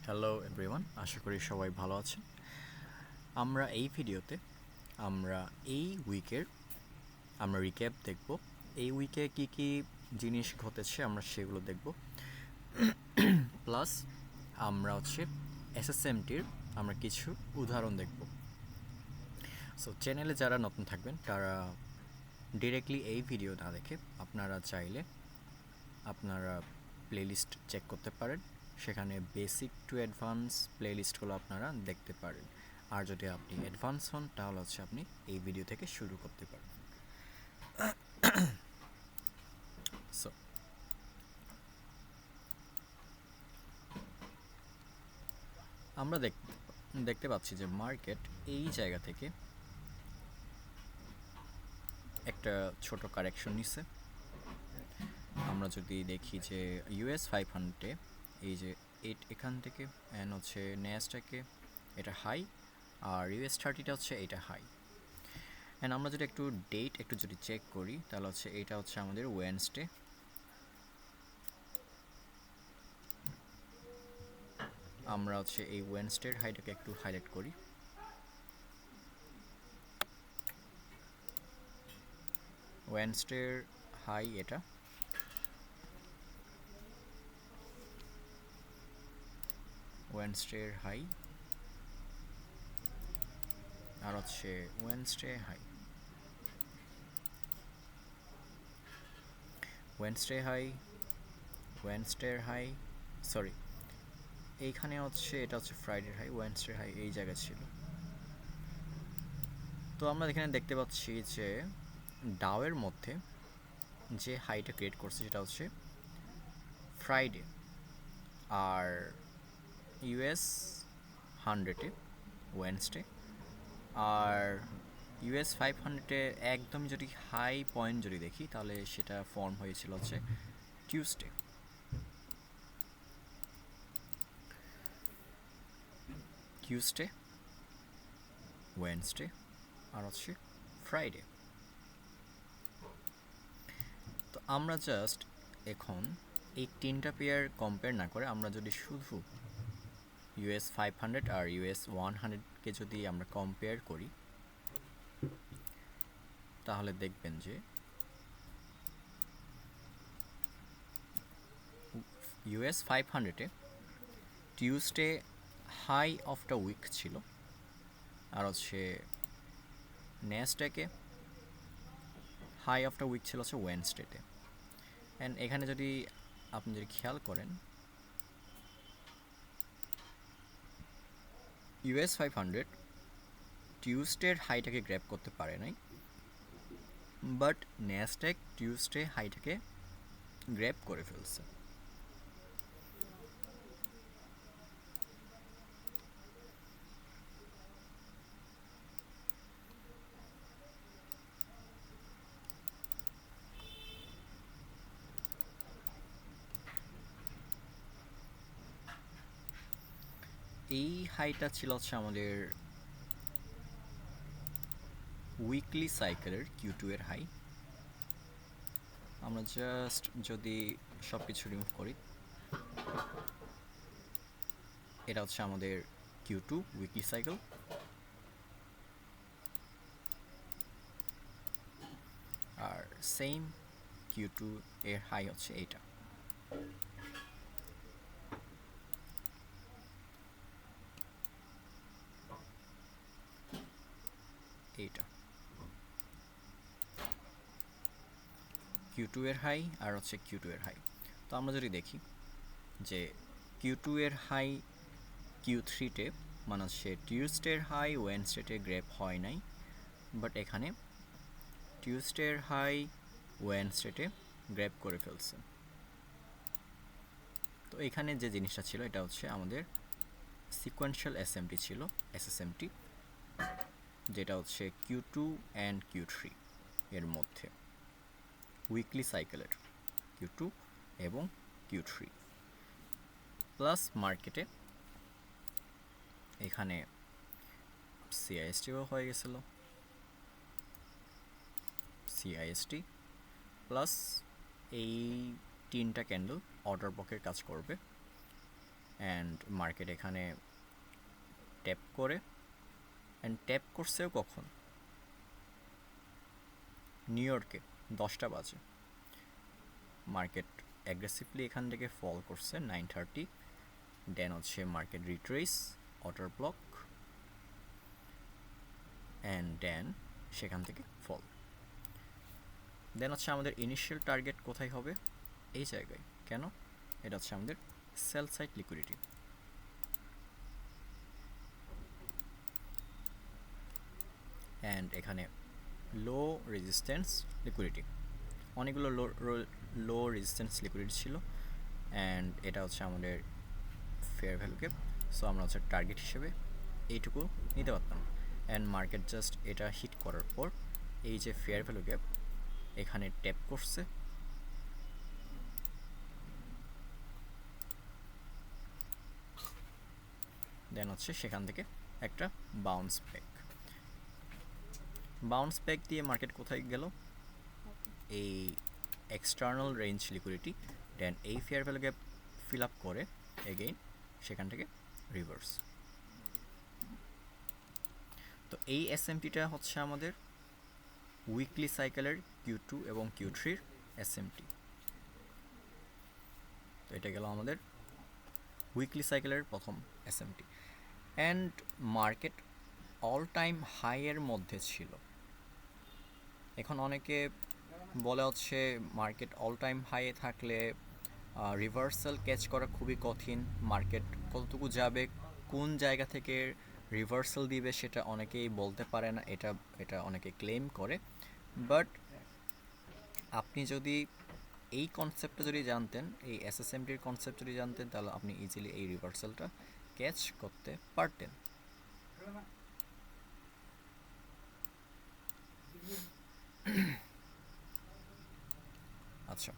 Hello everyone, আশা করি সবাই ভালো আছেন। আমরা এই ভিডিওতে আমরা এই উইকের রিক্যাপ দেখব। এই উইকে কি কি জিনিস ঘটেছে আমরা সেগুলো দেখব। প্লাস আমরা এসএসএমটির আমরা কিছু উদাহরণ দেখব। সো চ্যানেলে যারা নতুন থাকবেন তারা ডিরেক্টলি এই ভিডিও না দেখে আপনারা চাইলে আপনারা প্লেলিস্ট চেক করতে পারেন। সেখানে বেসিক টু অ্যাডভান্স প্লেলিস্টগুলো আপনারা দেখতে পারেন। আর যদি আপনি অ্যাডভান্স হন তাহলে আপনি এই ভিডিও থেকে শুরু করতে পারেন। সো আমরা দেখতে পাচ্ছি যে মার্কেট এই জায়গা থেকে একটা ছোট কারেকশন নিছে। আমরা যদি দেখি যে ইউএস 500-এ এই যে এখান থেকে অ্যান্ড ন্যাসডাকে এটা হাই, আর ইউএস 30টা এটা হাই। অ্যান্ড আমরা যদি একটু ডেট যদি চেক করি তাহলে এটা আমাদের ওয়েডনেসডে। আমরা এই ওয়েডনেসডের হাইটাকে একটু হাইলাইট করি। ওয়েডনেসডের হাই এটা, ওয়েডনেসডের হাই আর ওয়েডনেসডে হাই, ওয়েডনেসডে হাই, ওয়েডনেসডের হাই, সরি এইখানে এটা ফ্রাইডের হাই, ওয়েডনেসডের হাই এই জায়গায় ছিল। তো আমরা এখানে দেখতে পাচ্ছি যে ডাওয়ের মধ্যে যে হাইটা ক্রিয়েট করছে সেটা ফ্রাইডে, আর ইউএস 100-এ ওয়েডনেসডে, আর ইউএস 500-এ একদম যদি হাই পয়েন্ট যদি দেখি তাহলে সেটা ফর্ম হয়েছিল টিউসডে। টিউসডে, ওয়েডনেসডে আর ফ্রাইডে। তো আমরা জাস্ট এখন এই তিনটা পেয়ার কম্পেয়ার না করে আমরা যদি শুধু ইউএস 500 আর ইউএস 100-কে যদি আমরা কম্পেয়ার করি তাহলে দেখবেন যে ইউএস 500-এ Tuesday high of the week ছিল, আর ন্যাসডাকে হাই অফ দ্য উইক ছিল ওয়েডনেসডেতে। অ্যান্ড এখানে যদি আপনি খেয়াল করেন ইউএস 500 টিউসডের হাইটাকে গ্র্যাব করতে পারে নাই, বাট ন্যাসডাক টিউসডে হাইটাকে গ্র্যাব করে ফেলছে। এই হাইটা ছিল আমাদের উইকলি সাইকেলের Q2 এর হাই। আমরা জাস্ট যদি সব কিছু রিমুভ করি, এটা আমাদের Q2 উইকলি সাইকেল, আর সেম Q2 এর হাই এইটা। এইটা Q2 এর হাই আর Q2 এর হাই। তো আমরা যদি দেখি যে Q2 এর হাই Q3-তে মানে টিউসডের হাই ওয়েডনেসডেতে গ্র্যাব হয় নাই, বাট এখানে টিউসডের হাই ওয়েডনেসডেতে গ্র্যাব করে ফেলছে। তো এখানে যে জিনিসটা ছিল এটা আমাদের সিকোয়েন্সিয়াল এসএমটি ছিল, এসএসএমটি, যেটা Q2 অ্যান্ড Q3 এর মধ্যে উইকলি সাইকেলের Q2 এবং Q3। প্লাস মার্কেটে এখানে সিআইএসটিও হয়ে গেছিল, সিআইএসটি প্লাস এই তিনটা ক্যান্ডেল অর্ডার ব্লকের কাজ করবে। অ্যান্ড মার্কেট এখানে ট্যাপ করে, অ্যান্ড ট্যাপ করছেও কখন, নিউ ইয়র্কে 10টা বাজে। মার্কেট অ্যাগ্রেসিভলি এখান থেকে ফল করছে 9:30, দেন হচ্ছে market retrace, order block, and then সেখান থেকে ফল। দেন হচ্ছে আমাদের ইনিশিয়াল টার্গেট কোথায় হবে, এই জায়গায়। কেন? এটা হচ্ছে আমাদের সেল সাইড লিকুইডিটি। অ্যান্ড এখানে লো রেজিস্ট্যান্স লিকুইডিটি, অনেকগুলো লো রেজিস্ট্যান্স লিকুইডিটি ছিল, অ্যান্ড এটা হচ্ছে আমাদের ফেয়ার ভ্যালু গ্যাপ। সো আমরা হচ্ছে টার্গেট হিসেবে এইটুকু নিতে পারতাম। অ্যান্ড মার্কেট জাস্ট এটা হিট করার পর এই যে ফেয়ার ভ্যালু গ্যাপ এখানে ট্যাপ করছে, দেন হচ্ছে সেখান থেকে একটা বাউন্স ব্যাক দিয়ে মার্কেট কোথায় গেল, এই এক্সটার্নাল রেঞ্জ লিকুইডিটি, দেন এই fair value gap fill up করে এগেইন সেখান থেকে রিভার্স। তো এই এসএমটিটা হচ্ছে আমাদের উইকলি সাইকেলের Q2 এবং Q3-র এসএমটি। তো এটা গেল আমাদের উইকলি সাইকেলের প্রথম SMT. And market all time হাইয়ের মধ্যে ছিল। এখন অনেকে বলে হচ্ছে মার্কেট অল টাইম হাইয়ে থাকলে রিভার্সাল ক্যাচ করা খুবই কঠিন, মার্কেট কতটুকু যাবে, কোন জায়গা থেকে রিভার্সাল দিবে সেটা অনেকেই বলতে পারে না, এটা অনেকে ক্লেম করে। বাট আপনি যদি এই কনসেপ্টটা যদি জানতেন, এই এসএসএমটির কনসেপ্ট যদি জানতেন, তাহলে আপনি ইজিলি এই রিভার্সালটা ক্যাচ করতে পারতেন। আচ্ছা,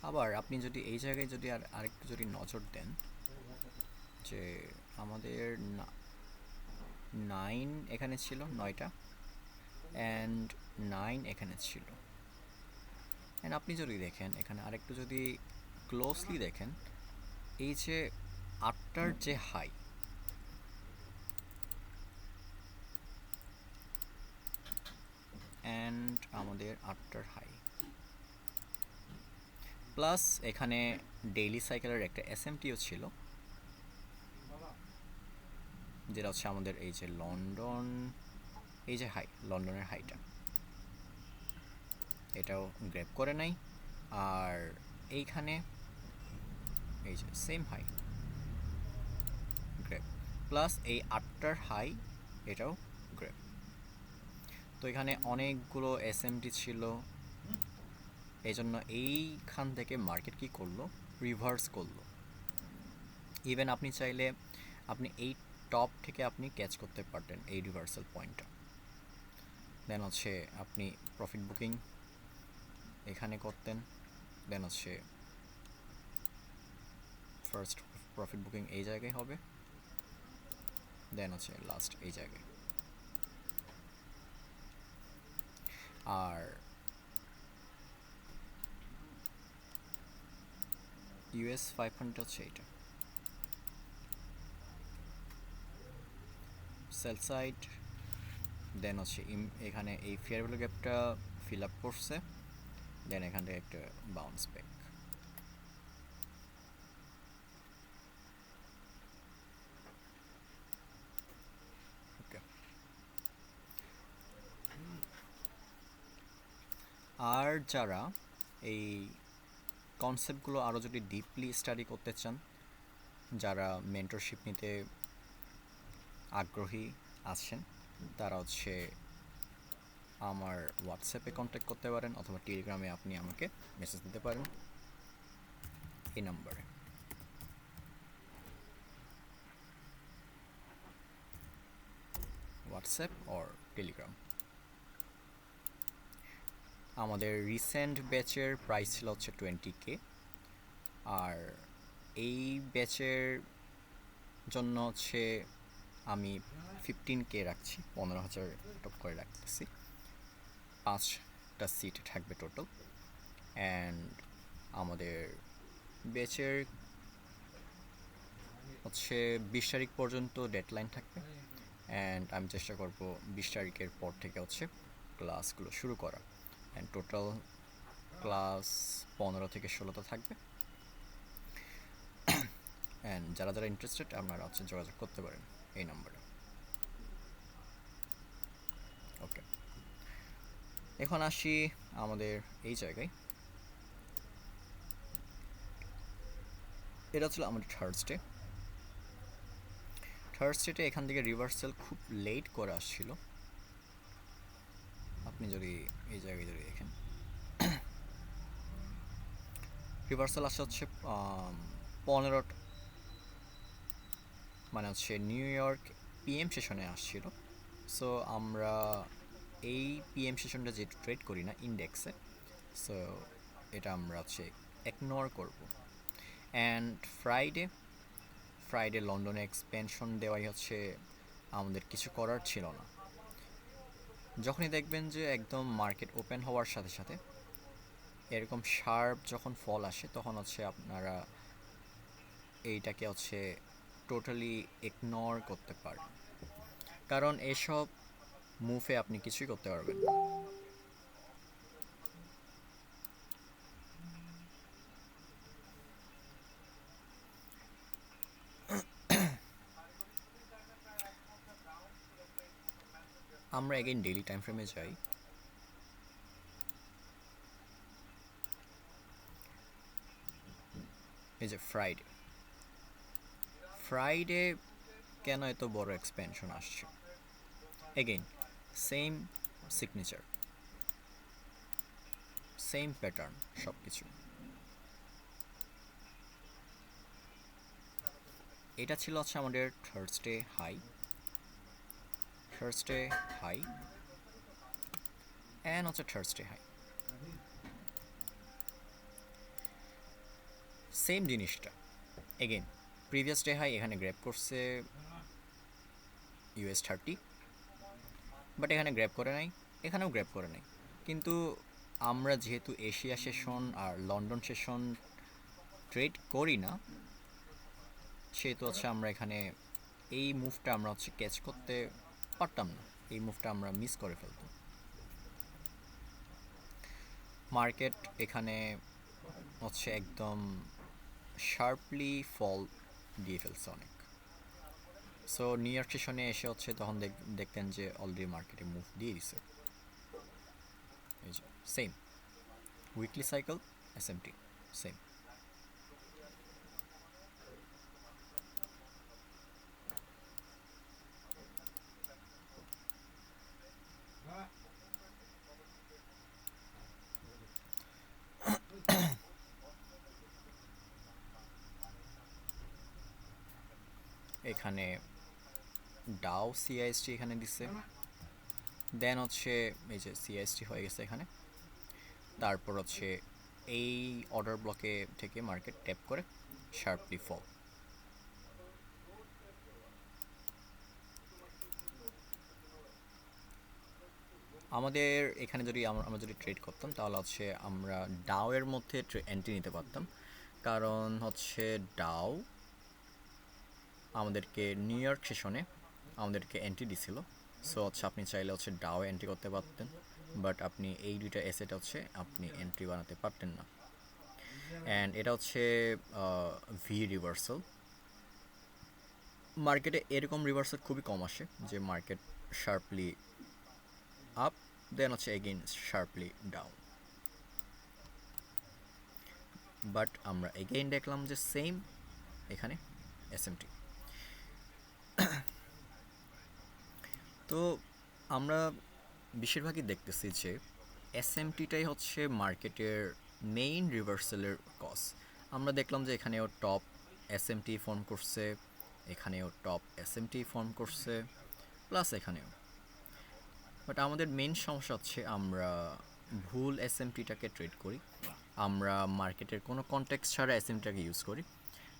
আবার আপনি যদি এই জায়গায় যদি আরেকটু যদি নজর দেন, যে আমাদের 9 এখানে ছিল, 9টা, অ্যান্ড 9 এখানে ছিল। অ্যান্ড আপনি যদি দেখেন এখানে আরেকটু যদি ক্লোজলি দেখেন, এই যে 8টার যে হাই, অ্যান্ড আমাদের 8টার হাই প্লাস এখানে ডেইলি সাইকেলের একটা এসএমটিও ছিল, যেটা হচ্ছে আমাদের এই যে লন্ডন, এই যে হাই, লন্ডনের হাইটা, এটাও গ্র্যাব করে নাই। আর এইখানে এই যে সেম হাই গ্র্যাব, প্লাস এই 8টার হাই, এটাও গ্র্যাব। তো এখানে অনেকগুলো এসএমটি ছিল, এই জন্য এইখান থেকে মার্কেট কি করলো, রিভার্স করলো। ইভেন আপনি চাইলে আপনি এই টপ থেকে আপনি ক্যাচ করতে পারতেন এই রিভার্সাল পয়েন্টটা। দেন হচ্ছে আপনি প্রফিট বুকিং এখানে করতেন, দেন হচ্ছে ফার্স্ট প্রফিট বুকিং এই জায়গায় হবে, দেন হচ্ছে লাস্ট এই জায়গায়। আর US 500 হচ্ছে এইটা সেল সাইড, দেন হচ্ছে এখানে এই ফেয়ার ভ্যালু গ্যাপটা ফিল আপ করছে, দেন এখান থেকে একটা বাউন্স ব্যাক। ওকে, আর যারা এই কনসেপ্টগুলো আরও যদি ডিপলি স্টাডি করতে চান, যারা মেন্টরশিপ নিতে আগ্রহী আছেন, তারা হচ্ছে আমার হোয়াটসঅ্যাপে কন্ট্যাক্ট করতে পারেন অথবা টেলিগ্রামে আপনি আমাকে মেসেজ দিতে পারেন এই নাম্বারে। WhatsApp or Telegram. আমাদের রিসেন্ট ব্যাচের প্রাইস ছিল হচ্ছে 20K, আর এই ব্যাচের জন্য হচ্ছে আমি 15K রাখছি, 15,000 টপ করে রাখতেছি। 5টা সিট থাকবে টোটাল। অ্যান্ড আমাদের ব্যাচের হচ্ছে 20 তারিখ পর্যন্ত ডেডলাইন থাকবে, অ্যান্ড আমি চেষ্টা করব 20 তারিখের পর থেকে হচ্ছে ক্লাসগুলো শুরু করা। অ্যান্ড টোটাল ক্লাস 15 থেকে 16টা থাকবে। অ্যান্ড যারা যারা ইন্টারেস্টেড আপনারা হচ্ছে যোগাযোগ করতে পারেন এই নাম্বারে। ওকে, এখন আসি আমাদের এই জায়গায়। এটা ছিল আমাদের থার্সডেতে এখান থেকে রিভার্সাল খুব লেট করে আসছিল। আপনি যদি এই জায়গায় যদি দেখেন, রিভার্সাল আসা হচ্ছে 15টা, মানে হচ্ছে নিউ ইয়র্ক PM সেশনে আসছিল। সো আমরা এই PM সেশনটা যেহেতু ট্রেড করি না ইন্ডেক্সে, সো এটা আমরা হচ্ছে ইগনোর করব। অ্যান্ড ফ্রাইডে লন্ডনে এক্সপেনশন দেওয়াই হচ্ছে আমাদের কিছু করার ছিল না। যখনই দেখবেন যে একদম মার্কেট ওপেন হওয়ার সাথে সাথে এরকম শার্প যখন ফল আসে, তখন হচ্ছে আপনারা এইটাকে হচ্ছে টোটালি ইগনোর করতে পারেন, কারণ এসব মুভে আপনি কিছুই করতে পারবেন না। আমরা এগেইন ডেইলি টাইম ফ্রেমে যাই। এই যে ফ্রাইডে কেন এত বড় এক্সপেনশন আসছে? Again same signature, same pattern, সব কিছু। এটা ছিল হচ্ছে আমাদের থার্সডে হাই অ্যান্ড হচ্ছে থার্সডে হাই। সেম জিনিসটা এগেইন প্রিভিয়াস ডে হাই এখানে গ্র্যাব করছে US30, বাট এখানে গ্র্যাব করে নাই, এখানেও গ্র্যাব করে নাই। কিন্তু আমরা যেহেতু এশিয়া সেশন আর লন্ডন সেশন ট্রেড করি না, সেহেতু হচ্ছে আমরা এখানে এই মুভটা আমরা হচ্ছে ক্যাচ করতে পারতাম না, এই মুভটা আমরা মিস করে ফেলতাম। মার্কেট এখানে হচ্ছে একদম শার্পলি ফল দিয়ে ফেলছে অনেক। সো নিউ ইয়র্ক সেশনে এসে হচ্ছে তখন দেখতেন যে অলরেডি মার্কেটে মুভ দিয়ে দিছে। এই যে same weekly cycle SMT same. এখানে ডাও CIST এখানে দিচ্ছে, দেন হচ্ছে এই যে CIST হয়ে গেছে এখানে। তারপর হচ্ছে এই অর্ডার ব্লকে থেকে মার্কেট ট্যাপ করে শার্পলি ফল। আমাদের এখানে যদি আমরা যদি ট্রেড করতাম তাহলে হচ্ছে আমরা ডাওয়ের মধ্যে এন্ট্রি নিতে পারতাম, কারণ হচ্ছে ডাও আমাদেরকে নিউ ইয়র্ক সেশনে আমাদেরকে এন্ট্রি দিছিল। সো হচ্ছে আপনি চাইলে হচ্ছে ডাও এন্ট্রি করতে পারতেন, বাট আপনি এই দুইটা অ্যাসেট হচ্ছে আপনি এন্ট্রি বানাতে পারতেন না। অ্যান্ড এটা হচ্ছে ভি রিভার্সাল। মার্কেটে এরকম রিভার্সাল খুবই কম আসে যে মার্কেট শার্পলি আপ দেন হচ্ছে এগেইন শার্পলি ডাউন। বাট আমরা এগেইন দেখলাম যে সেম এখানে SMT। তো আমরা বেশিরভাগই দেখতেছি যে এসএমটিটাই হচ্ছে মার্কেটের মেইন রিভার্সালের কজ। আমরা দেখলাম যে এখানেও টপ এসএমটি ফর্ম করছে, এখানেও টপ এসএমটি ফর্ম করছে, প্লাস এখানেও। বাট আমাদের মেইন সমস্যা হচ্ছে আমরা ভুল এসএমটিটাকে ট্রেড করি, আমরা মার্কেটের কোনো কনটেক্সট ছাড়া এসএমটিটাকে ইউজ করি।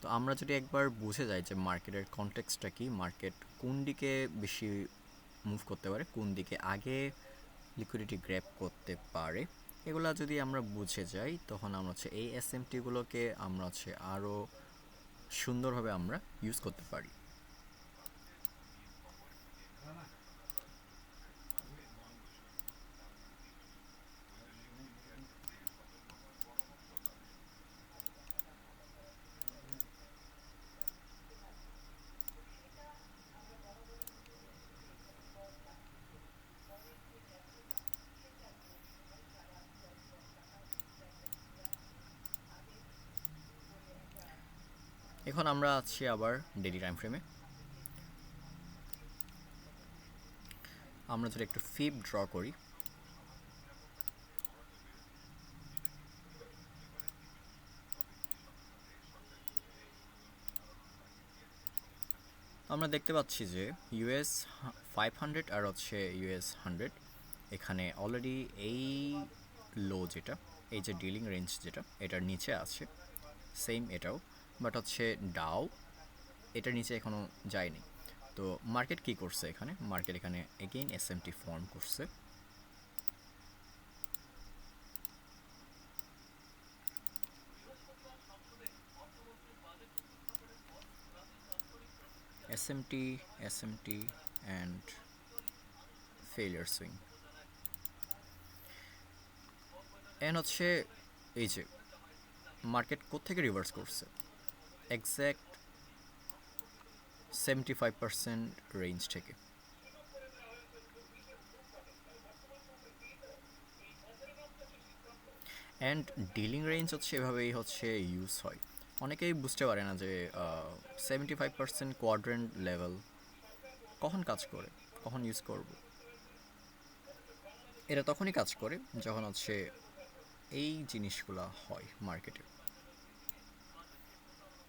তো আমরা যদি একবার বুঝে যাই যে মার্কেটের কনটেক্সটটা কি, মার্কেট কোন দিকে বেশি মুভ করতে পারে, কোন দিকে আগে লিকুইডিটি গ্র্যাব করতে পারে, এগুলো যদি আমরা বুঝে যাই তখন আমরা হচ্ছে এই এসএমটিগুলোকে আমরা হচ্ছে আরও সুন্দরভাবে আমরা ইউজ করতে পারি। এখন আমরা আছি আবার ডেইলি টাইম ফ্রেমে। আমরা যদি একটু ফিব ড্র করি, আমরা দেখতে পাচ্ছি যে ইউএস 500 আর হচ্ছে ইউএস 100 এখানে অলরেডি এই লো যেটা, এই যে ডিলিং রেঞ্জ যেটা, এটার নিচে আছে, সেম এটাও, বাট হচ্ছে ডাও এটার নিচে এখনও যায়নি। তো মার্কেট কি করছে এখানে, মার্কেট এখানে এগেইন এসএমটি ফর্ম করছে, SMT SMT and failure swing. End হচ্ছে এই যে মার্কেট কোত্থেকে রিভার্স করছে, এক্স্যাক্ট 75% রেঞ্জ থেকে। অ্যান্ড ডিলিং রেঞ্জ হচ্ছে এভাবেই হচ্ছে ইউজ হয়। অনেকেই বুঝতে পারে না যে 75% কোয়াড্রেন্ট লেভেল কখন কাজ করে, কখন ইউজ করব। এটা তখনই কাজ করে যখন হচ্ছে এই জিনিসগুলো হয় মার্কেটে,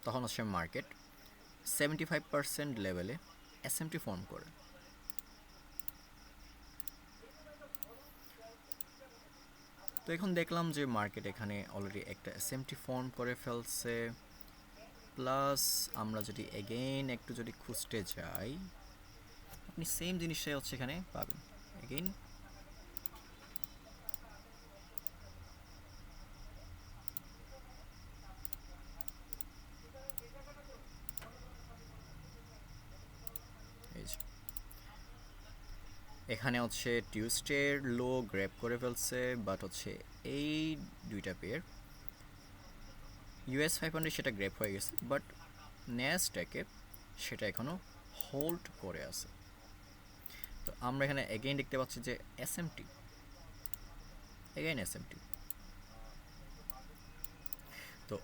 তখন হচ্ছে মার্কেট 75% লেভেলে এসএমটি ফর্ম করে। তো এখন দেখলাম যে মার্কেট এখানে অলরেডি একটা এসএমটি ফর্ম করে ফেলছে, প্লাস আমরা যদি এগেইন একটু যদি খুঁজতে যাই, আপনি সেম জিনিসটাই হচ্ছে এখানে পাবেন এগেইন। এই যে এখানে হচ্ছে টিউসডের লো গ্র্যাব করে ফেলছে, বাট হচ্ছে এই দুইটা পেয়ার ইউএস 500 সেটা গ্র্যাব হয়ে গেছে, বাট ন্যাসড্যাকে সেটা এখনও হোল্ড করে আছে। তো আমরা এখানে এগেইন দেখতে পাচ্ছি যে এসএমটি, এগেইন এসএমটি। তো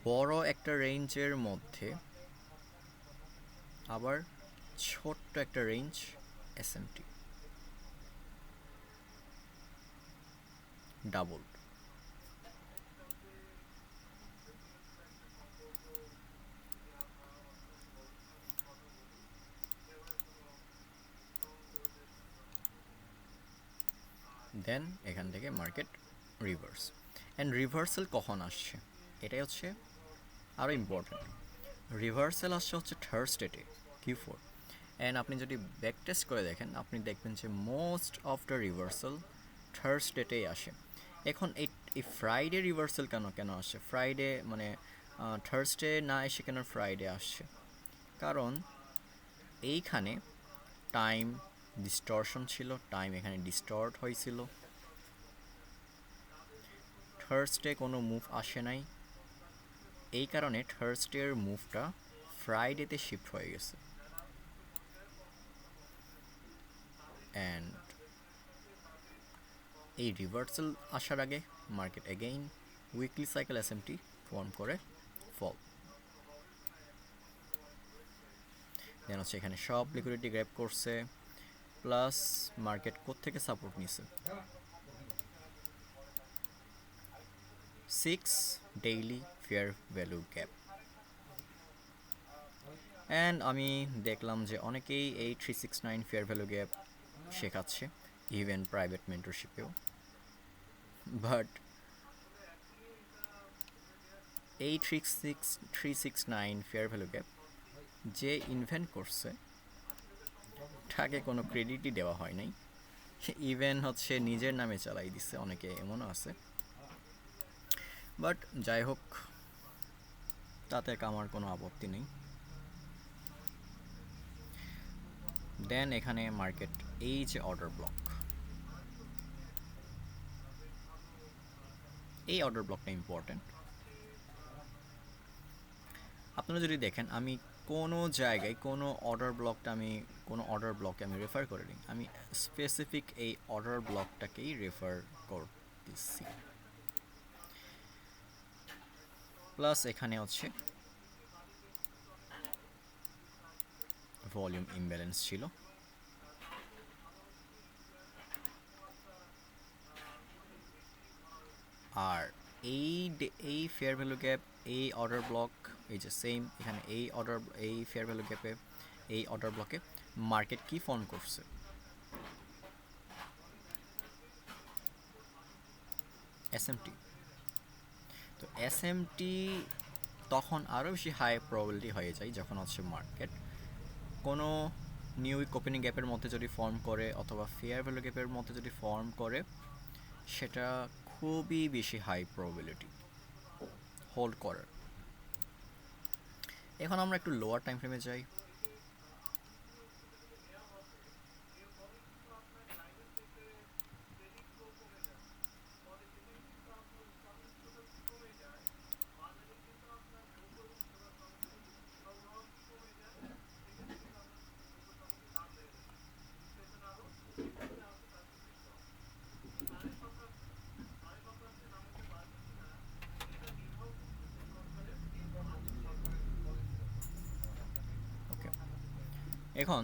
বড় একটা রেঞ্জের মধ্যে আবার ছোট্ট একটা রেঞ্জ এসএমটি, ডাবল। দেন এখান থেকে মার্কেট রিভার্স। অ্যান্ড রিভার্সাল কখন আসছে এটাই হচ্ছে আরও ইম্পর্ট্যান্ট। রিভার্সাল আসছে হচ্ছে থার্সডেতে Q4। অ্যান্ড আপনি যদি ব্যাক টেস্ট করে দেখেন আপনি দেখবেন যে মোস্ট অফ দ্য রিভার্সাল থার্সডেতেই আসে। এখন এই ফ্রাইডে রিভার্সাল কেন কেন আসে, ফ্রাইডে মানে থার্সডে না এসে কেন ফ্রাইডে আসছে, কারণ এইখানে টাইম ডিস্টরশন ছিল, টাইম এখানে ডিস্টর্ট হয়েছিল, থার্সডে কোনো মুভ আসে নাই, এই কারণে থার্সডের মুভটা ফ্রাইডেতে শিফট হয়ে গেছে। অ্যান্ড এই রিভার্সাল আসার আগে market again weekly cycle SMT form করে ফল। দেন হচ্ছে এখানে সব লিকুইডিটি গ্র্যাব করছে, প্লাস মার্কেট কোত্থেকে সাপোর্ট নিছে 6 daily fair value gap. And আমি দেখলাম যে অনেকেই এই 369 ফেয়ার ভ্যালু গ্যাপ শেখাচ্ছে, ইভেন প্রাইভেট মেন্টরশিপেও। বাট এই 369 ফেয়ার ভ্যালু গ্যাপ যে ইনভেন্ট করছে তাকে কোনো ক্রেডিটই দেওয়া হয় নাই, ইভেন হচ্ছে নিজের নামে চালাই দিচ্ছে, অনেকে এমনও আছে। বাট যাই হোক, তাতে আমার কোনো আপত্তি নেই। দেন এখানে মার্কেট এই যে অর্ডার ব্লক, এই অর্ডার ব্লকটা ইম্পর্টেন্ট। আপনারা যদি দেখেন আমি কোনো জায়গায় কোনো অর্ডার ব্লকে আমি রেফার করিনি, আমি স্পেসিফিক এই অর্ডার ব্লকটাকেই রেফার করতেছি। প্লাস এখানে হচ্ছে ভলিউম ইমব্যালেন্স ছিল, আর এই ফেয়ার ভ্যালু গ্যাপ, এই অর্ডার ব্লক, এই যে সেম এখানে এই ফেয়ার ভ্যালু গ্যাপে এই অর্ডার ব্লকে মার্কেট কি ফর্ম করছে, এসএমটি। তো এসএমটি তখন আরও বেশি হাই প্রবাবিলিটি হয়ে যায় যখন হচ্ছে মার্কেট কোনো নিউ উইক ওপেনিং গ্যাপের মধ্যে যদি ফর্ম করে অথবা ফেয়ার ভ্যালু গ্যাপের মধ্যে যদি ফর্ম করে, সেটা খুবই বেশি হাই প্রবাবিলিটি হোল্ড করার। এখন আমরা একটু লোয়ার টাইম ফ্রেমে যাই। ওকে, এখন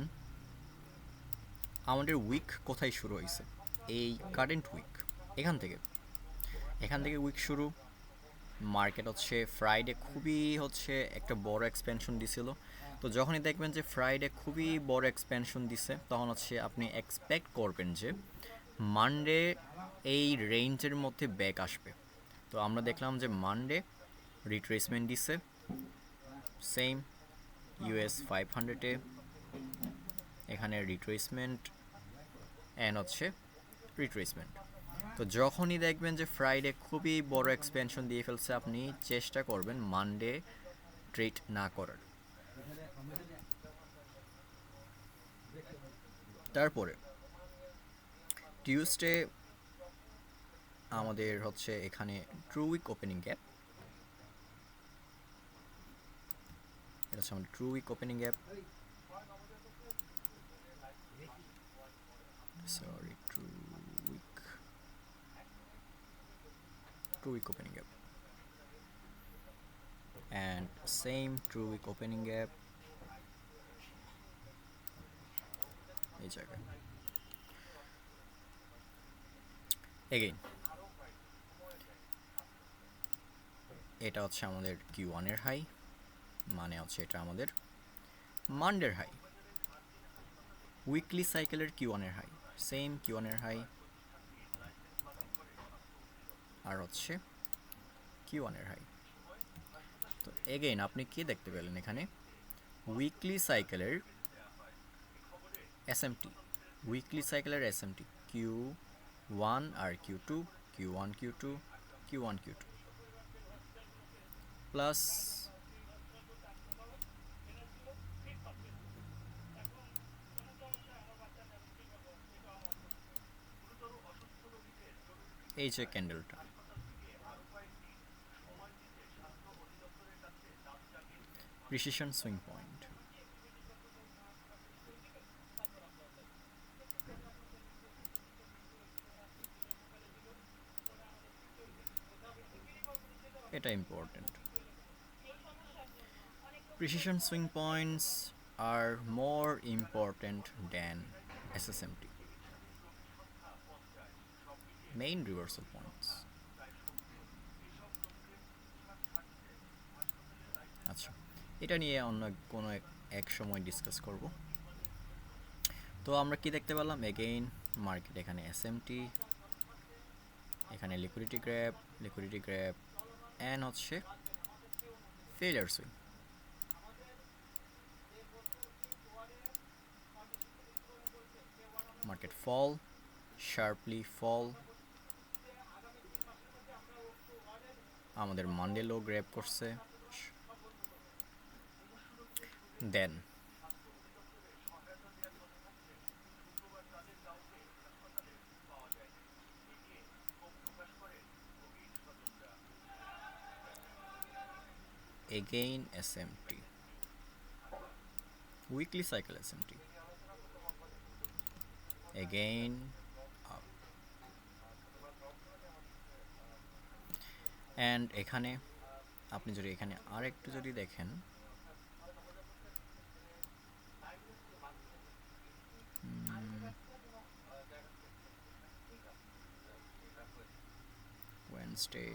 আমাদের উইক কোথায় শুরু হয়েছে, এই কারেন্ট উইক এখান থেকে উইক শুরু। মার্কেট হচ্ছে ফ্রাইডে খুবই হচ্ছে একটা বড় এক্সপেনশন দিছিল। তো যখনই দেখবেন যে ফ্রাইডে খুবই বড় এক্সপেনশন দিছে, তখন হচ্ছে আপনি এক্সপেক্ট করবেন যে মানডে এই রেঞ্জের মধ্যে ব্যাক আসবে। তো আমরা দেখলাম যে মানডে রিট্রেসমেন্ট দিছে, সেম US 500-এ এখানে রিট্রেসমেন্ট অ্যান্ড হচ্ছে রিট্রেসমেন্ট। তো যখনই দেখবেন যে ফ্রাইডে খুবই বড় এক্সপেনশন দিয়ে ফেলছে, আপনি চেষ্টা করবেন মানডে ট্রেড না করার। তারপরে টিউসডে আমাদের হচ্ছে এখানে ট্রু উইক ওপেনিং গ্যাপ, এটা হচ্ছে আমাদের true week opening gap, sorry true week opening gap and same true week opening gap এই জায়গায়। এগেইন এটা হচ্ছে আমাদের Q1 এর হাই, মানে হচ্ছে এটা আমাদের মানডের হাই, উইকলি সাইকেলের Q1 এর হাই, সেম Q1 এর হাই আর হচ্ছে Q1 এর হাই। তো এগেইন আপনি কি দেখতে পেলেন এখানে, উইকলি সাইকেলের এসএমটি, Q1 আর Q2, Q1 Q2, Q1 Q2 plus এই যে ক্যান্ডেলটা, প্রিসিশন সুইং পয়েন্ট। এটা important. Precision swing points are more important than SSMT, main reversal points. আচ্ছা, এটা নিয়ে অন্য কোনো এক সময় ডিসকাস করব। তো আমরা কি দেখতে পেলাম? এগেইন মার্কেট এখানে এসএমটি, এখানে লিকুইডিটি গ্র্যাপ অ্যান্ড হচ্ছে failure swing. Market fall, sharply fall, আমাদের মানডে লো গ্র্যাব করছে, দেন again SMT, weekly cycle SMT, again up, and এখানে আপনি যদি এখানে আর একটু যদি দেখেন, Wednesday,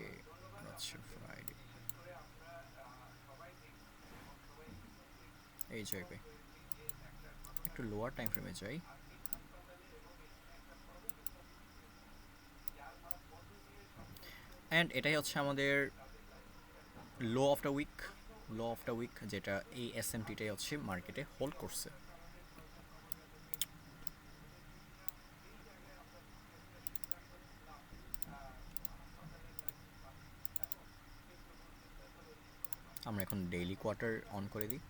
Friday, এই জায়গায় একটু লোয়ার টাইম ফ্রেমে যাই। অ্যান্ড এটাই হচ্ছে আমাদের লো অফ দ্য উইক, যেটা এই এসএমটিটাই হচ্ছে মার্কেটে হোল্ড করছে। আমরা এখন ডেইলি কোয়ার্টার অন করে দিই।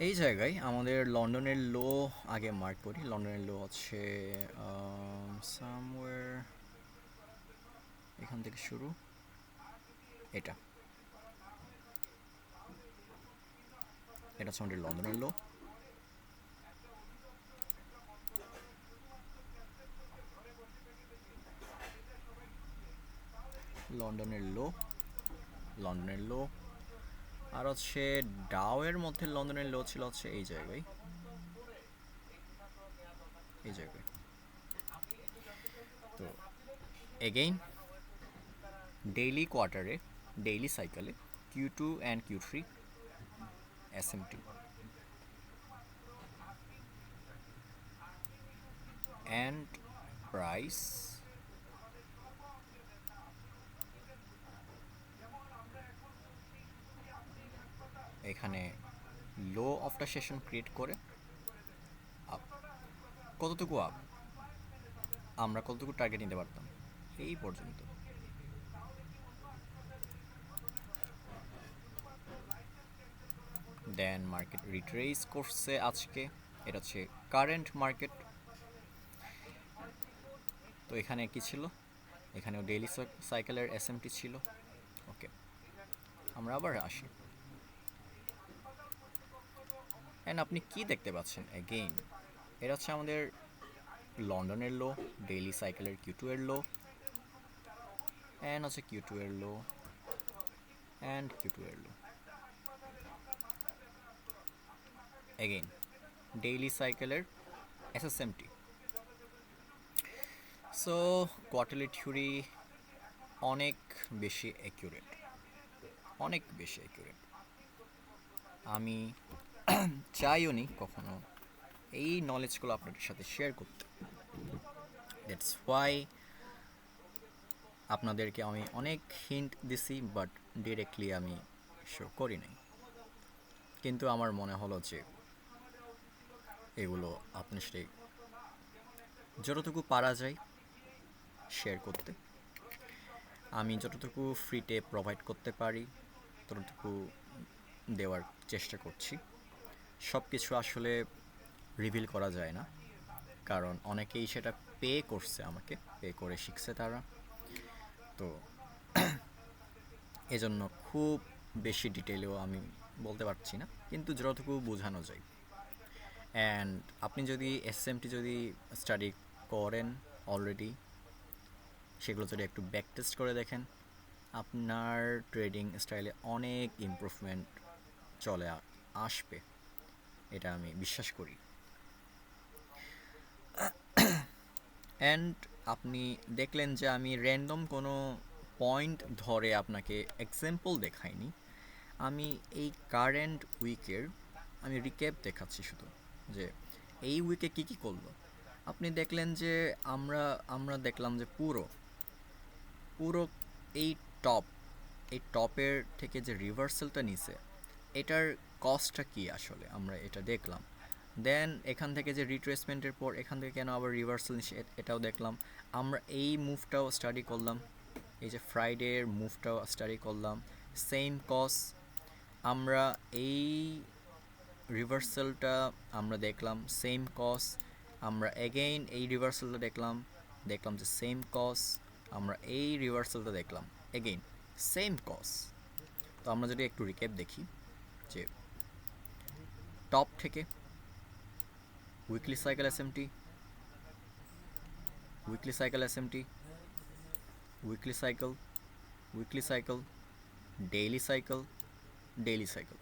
এই জায়গায় আমাদের লন্ডনের লো আগে মার্ক করি। লন্ডনের লো হচ্ছে সামওয়্যার এখান থেকে শুরু, এটা হচ্ছে আমাদের লন্ডনের লো। লন্ডনের লো আর হচ্ছে ডাওয়ের মধ্যে লন্ডনের লো ছিল হচ্ছে এই জায়গায়, তো এগেইন ডেইলি কোয়ার্টারে, ডেইলি সাইকেলে Q2 and Q3 SMT and price এখানে লো অফ দ্য সেশন ক্রিয়েট করে আপ, কতটুকু আপ, আমরা কতটুকু টার্গেট নিতে পারতাম এই পর্যন্ত। দেন মার্কেট রিট্রেস করছে আজকে, এটা হচ্ছে কারেন্ট মার্কেট। তো এখানে কি ছিল? এখানেও ডেইলি সাইকেলের এসএমটি ছিল। ওকে, আমরা আবার আসি। অ্যান্ড আপনি কি দেখতে পাচ্ছেন? এগেইন এটা হচ্ছে আমাদের লন্ডনের লো, ডেইলি সাইকেলের Q2 এর লো, অ্যান্ড হচ্ছে Q2 এর লো অ্যান্ড Q2 এর লো। এগেইন ডেইলি সাইকেলের SSMT। সো কোয়ার্টারলি থিওরি অনেক বেশি অ্যাকিউরেট। আমি চাইও নি কখনো এই নলেজগুলো আপনাদের সাথে শেয়ার করতে। দ্যাটস ওয়াই আপনাদেরকে আমি অনেক হিন্ট দিছি, বাট ডিরেক্টলি আমি শো করি নাই। কিন্তু আমার মনে হলো যে এগুলো আপনার সাথে যতটুকু পারা যায় শেয়ার করতে, আমি যতটুকু ফ্রিতে প্রোভাইড করতে পারি ততটুকু দেওয়ার চেষ্টা করছি। সব কিছু আসলে রিভিল করা যায় না, কারণ অনেকেই সেটা পে করছে, আমাকে পে করে শিখছে তারা। তো এজন্য খুব বেশি ডিটেলেও আমি বলতে পারছি না, কিন্তু যতটুকু বোঝানো যায়। অ্যান্ড আপনি যদি এসএমটি যদি স্টাডি করেন অলরেডি, সেগুলো যদি একটু ব্যাক টেস্ট করে দেখেন, আপনার ট্রেডিং স্টাইলে অনেক ইমপ্রুভমেন্ট চলে আসবে, এটা আমি বিশ্বাস করি। অ্যান্ড আপনি দেখলেন যে আমি র্যান্ডম কোনো পয়েন্ট ধরে আপনাকে এক্সাম্পল দেখাইনি, আমি এই কারেন্ট উইকের আমি রিক্যাপ দেখাচ্ছি শুধু, যে এই উইকে কী কী করলো। আপনি দেখলেন যে আমরা আমরা দেখলাম যে পুরো পুরো এই টপ এই টপের থেকে যে রিভার্সালটা নিছে, এটার কস্টটা কী আসলে আমরা এটা দেখলাম। দেন এখান থেকে যে রিট্রেসমেন্টের পর এখান থেকে কেন আবার রিভার্সাল নিচ্ছে এটাও দেখলাম। আমরা এই মুভটাও স্টাডি করলাম, এই যে ফ্রাইডের মুভটাও স্টাডি করলাম, সেম কজ। আমরা এই রিভার্সালটা আমরা দেখলাম, সেম কজ। আমরা এগেইন এই রিভার্সালটা দেখলাম, দেখলাম যে সেম কজ। আমরা এই রিভার্সালটা দেখলাম, এগেইন সেম কজ। তো আমরা যদি একটু রিক্যাপ দেখি, যে টপ থেকে weekly cycle SMT, weekly cycle SMT, weekly cycle, weekly cycle, daily cycle, daily cycle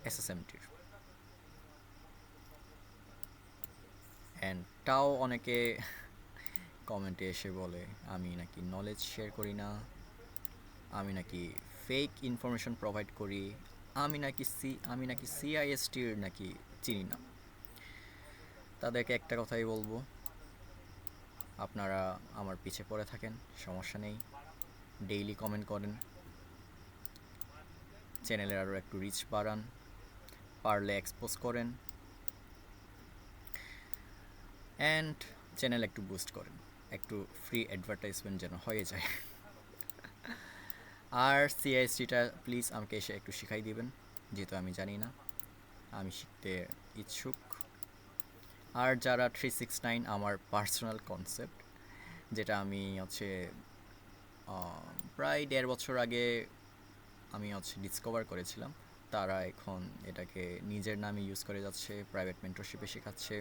এসএসএমটির। অ্যান্ড তাও অনেকে কমেন্টে এসে বলে আমি নাকি নলেজ শেয়ার করি না, আমি নাকি ফেক ইনফরমেশন প্রোভাইড করি, আমি নাকি সিআইএসটির নাকি চিনি না। তাদেরকে একটা কথাই বলবো, আপনারা আমার পিছে পড়ে থাকেন, সমস্যা নেই, ডেইলি কমেন্ট করেন, চ্যানেলের আরও একটু রিচ বাড়ান, পারলে এক্সপোজ করেন, অ্যান্ড চ্যানেল একটু বুস্ট করেন, একটু ফ্রি অ্যাডভার্টাইজমেন্ট যেন হয়ে যায়। আর সিআইএসটিটা প্লিজ আমাকে এসে একটু শিখাই দিবেন, যেহেতু আমি জানি না, আমি শিখতে ইচ্ছুক। আর যারা 369 আমার পার্সোনাল কনসেপ্ট, যেটা আমি প্রায় 1.5 বছর আগে আমি ডিসকভার করেছিলাম, তারা এখন এটাকে নিজের নামে ইউজ করে যাচ্ছে, প্রাইভেট মেন্টরশিপে শেখাচ্ছে,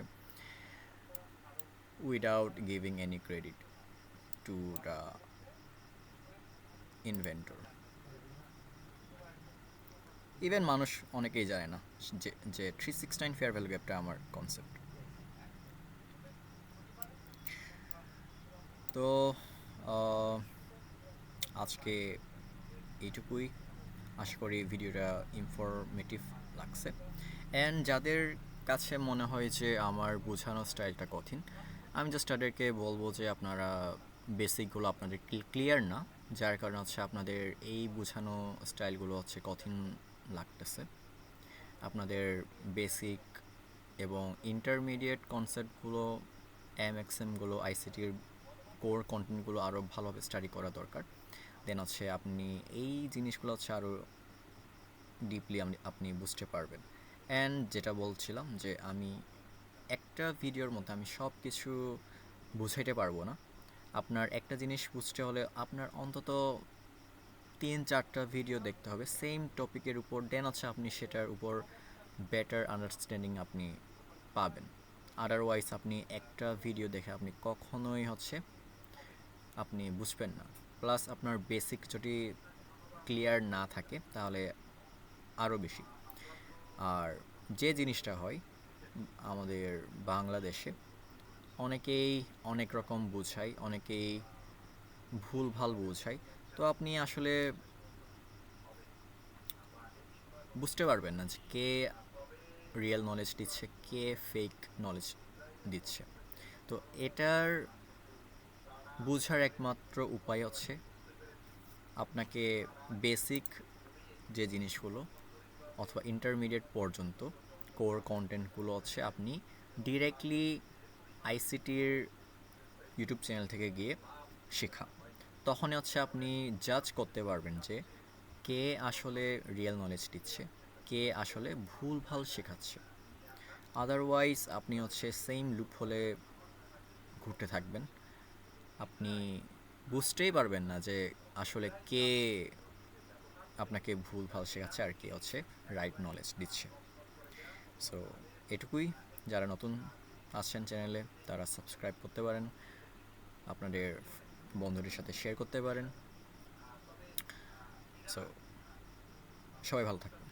without giving any credit to the inventor. Even মানুষ অনেকেই জানে না যে 369 ফেয়ার ভ্যালু গ্যাপটা আমার কনসেপ্ট। তো আজকে এইটুকুই, আশা করি ভিডিওটা ইনফরমেটিভ লাগছে। অ্যান্ড যাদের কাছে মনে হয় যে আমার বোঝানো স্টাইলটা কঠিন, আমি জাস্ট তাদেরকে বলবো যে আপনারা বেসিকগুলো আপনাদের ক্লিয়ার না, যার কারণে আপনাদের এই বোঝানো স্টাইলগুলো কঠিন লাগতেছে। আপনাদের বেসিক এবং ইন্টারমিডিয়েট কনসেপ্টগুলো, এমএক্সএমগুলো, আইসিটির কোর কন্টেন্টগুলো আরও ভালোভাবে স্টাডি করা দরকার। দেন আপনি এই জিনিসগুলো আরও ডিপলি আপনি বুঝতে পারবেন। অ্যান্ড যেটা বলছিলাম যে আমি একটা ভিডিওর মধ্যে আমি সব কিছু বুঝাইতে পারবো না। আপনার একটা জিনিস বুঝতে হলে আপনার অন্তত 3-4টা ভিডিও দেখতে হবে সেম টপিকের উপর, দেন আপনি সেটার উপর বেটার আন্ডারস্ট্যান্ডিং আপনি পাবেন। আদারওয়াইজ আপনি একটা ভিডিও দেখে আপনি কখনোই আপনি বুঝবেন না। প্লাস আপনার বেসিক যদি ক্লিয়ার না থাকে তাহলে আরও বেশি। আর যে জিনিসটা হয় আমাদের বাংলাদেশে, অনেকেই অনেক রকম বোঝায়, অনেকেই ভুলভাল বোঝায়, তো আপনি আসলে বুঝতে পারবেন না যে কে রিয়েল নলেজ দিচ্ছে, কে ফেক নলেজ দিচ্ছে। তো এটার বোঝার একমাত্র উপায় আপনাকে বেসিক যে জিনিসগুলো অথবা ইন্টারমিডিয়েট পর্যন্ত কোর কন্টেন্টগুলো আপনি ডিরেক্টলি আইসিটির ইউটিউব চ্যানেল থেকে গিয়ে শেখা। তখন আপনি জাজ করতে পারবেন যে কে আসলে রিয়েল নলেজ দিচ্ছে, কে আসলে ভুলভাল শেখাচ্ছে। আদারওয়াইজ আপনি সেম লুপ হলে ঘুরতে থাকবেন, আপনি বুঝতেই পারবেন না যে আসলে কে আপনাকে ভুলভাল শেখাচ্ছে আর কে রাইট নলেজ দিচ্ছে। সো এটুকুই। যারা নতুন আসছেন চ্যানেলে তারা সাবস্ক্রাইব করতে পারেন, আপনাদের বন্ধুদের সাথে শেয়ার করতে পারেন। সো সবাই ভালো থাকবেন।